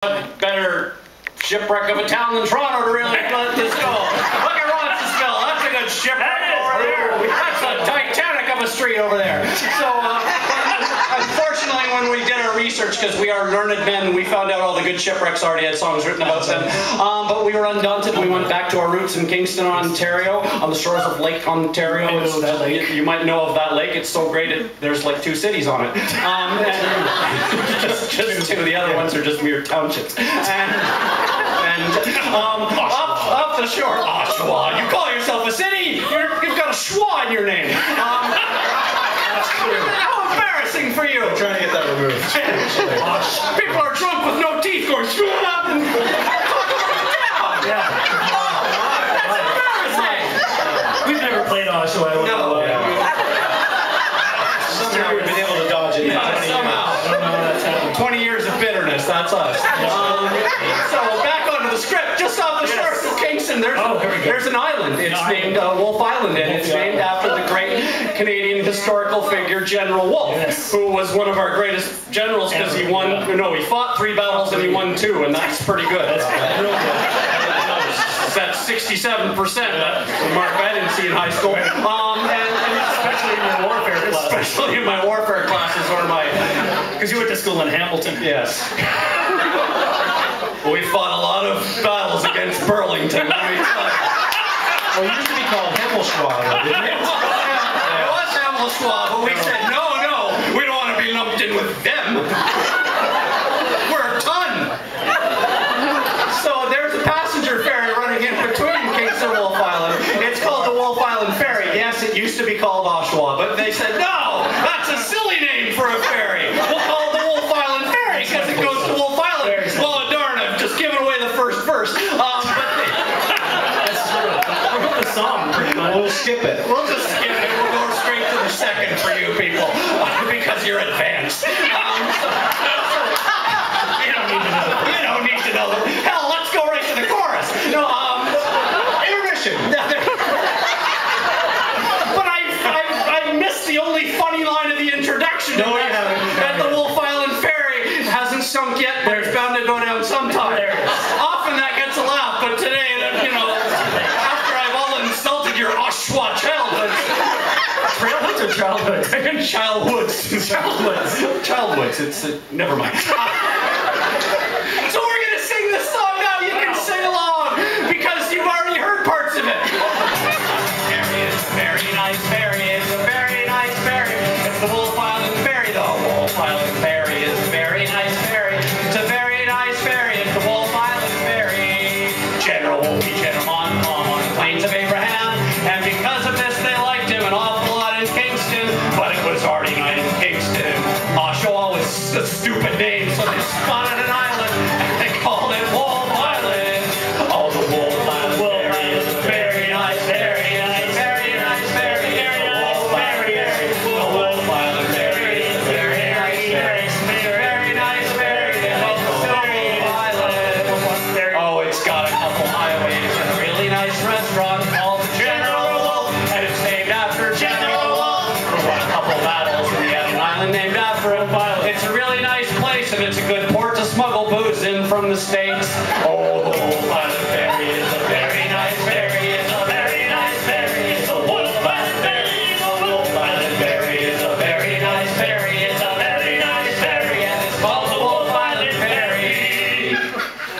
Better shipwreck of a town than Toronto to really let this go. Look at Roncesvalles. That's a good shipwreck over there. That's a Titanic of a street over there. So, unfortunately, when we did our research, because we are learned men, we found out all the good shipwrecks already had songs written about them. But we were undaunted. We went back to our roots in Kingston, Ontario, on the shores of Lake Ontario. You might know of that lake. It's so great. There's like 2 cities on it. Just 2. The other ones are just mere townships. And up the shore, Oshawa. You call yourself a city? You've got a schwa in your name. How embarrassing for you! I'm trying to get that removed. People are drunk with no teeth going shwa up and down. Yeah. That's embarrassing. We've never played Oshawa. No. Somehow we've been able to dodge it. Somehow. 20 years of bitterness, that's us. So back onto the script, just off the shores of Kingston, there's an island. It's named Wolfe Island, and it's named after the great Canadian historical figure General Wolfe, who was one of our greatest generals because he fought 3 battles and he won 2, and that's pretty good. That's 67% mark I didn't see in high school. Especially in your warfare class. Especially in my warfare classes or my... Because you went to school in Hamilton. Yes. We fought a lot of battles against Burlington. Well, you used to be called Hammelschwa, didn't it? It was Hammelschwa, but we said, no, we don't want to be lumped in with them. We're a ton. So there's a passenger ferry running in between Kingston and Wolfe Island. It's called the Wolfe Island Ferry. Yes, it used to be called Oshawa, but they said, no, that's a silly name for a ferry. We'll call it the Wolfe Island Ferry because it goes to Wolfe Island. Well, darn, I've just given away the first verse. That's the song, pretty much. We'll skip it. We'll just skip it. We'll go straight to the second for you people because you're advanced. You don't need to know. You don't need to know. Hell, let's go right to the chorus. No, Intermission. But I missed the only funny line of the introduction. No, you haven't. That the Wolfe Island Ferry hasn't sunk yet, but it's bound to go down sometime. Often that gets a laugh, but today, after I've all insulted your Oshawa childhood. Trailhoods or childhood? Childhoods. It's never mind. So we're gonna sing this song now. You can sing along because you've already heard parts of it. Ferry is a very nice ferry. It's a very nice ferry. It's the Wolfe Island Ferry. The Wolfe Island Ferry is a very nice ferry. It's a very nice ferry. It's the Wolfe Island Ferry. General Wolfe, General on the plains of Abraham, and because of this, they liked him an awful lot in Kingston. But it was already night in Kingston. Oshawa was a stupid name, so they spotted an island and they called it Wolfe Island. Oh, the Wolfe Island Ferry is a very nice ferry. It's a very nice ferry. It's the Wolfe Island Ferry. The Wolfe Island Ferry is a very nice ferry. It's a very nice ferry. It's the Wolfe Island. Oh, it's got a couple highways and a really nice restaurant called the General Wolfe, and it's named after General Wolfe. We won a couple battles and we had an island named after him. It's a really nice place and it's a good port to smuggle booze in from the States. Oh, the Wolfe Island Ferry is a very nice ferry. It's a very nice ferry. It's a Wolfe Island Ferry. The Wolfe Island Ferry is a very nice ferry. It's a very nice ferry and it's called the Wolfe Island Ferry.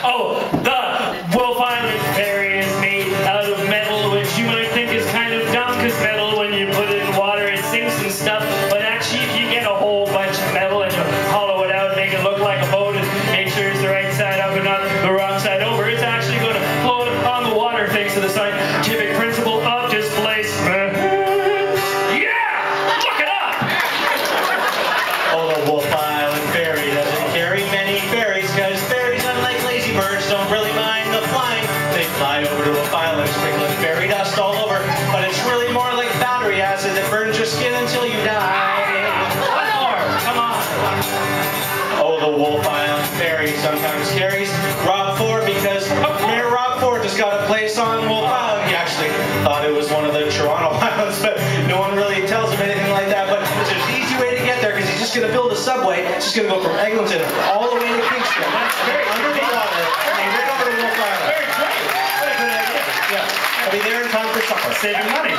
Oh, the Wolfe Island Ferry is made out of metal, which you might think is kind of dumb, because metal, when you put it in water, it sinks and stuff. But actually, if you get a whole bunch of metal and you hollow it out, make it look like a boat, and make sure it's the right side up and not the wrong side over, it's actually going to float on the water thanks to the scientific principle of displacement. Yeah! Look it up! Oh, the Wolfe Island Ferry doesn't carry many ferries, because ferries, unlike lazy birds, don't really mind the flying. They fly over to Wolfe Island, sprinkling fairy dust all over, but it's really more like battery acid that burns your skin until you die. One more! Come on! Oh, the Wolfe Island Ferry sometimes carries Rob Ford, because Mayor Rob Ford just got a place on Wolfe Island. He actually thought it was one of the Toronto islands, but no one really tells him anything like that. But it's an easy way to get there because he's just going to build a subway. It's just going to go from Eglinton all the way to Kingston. That's very saving money.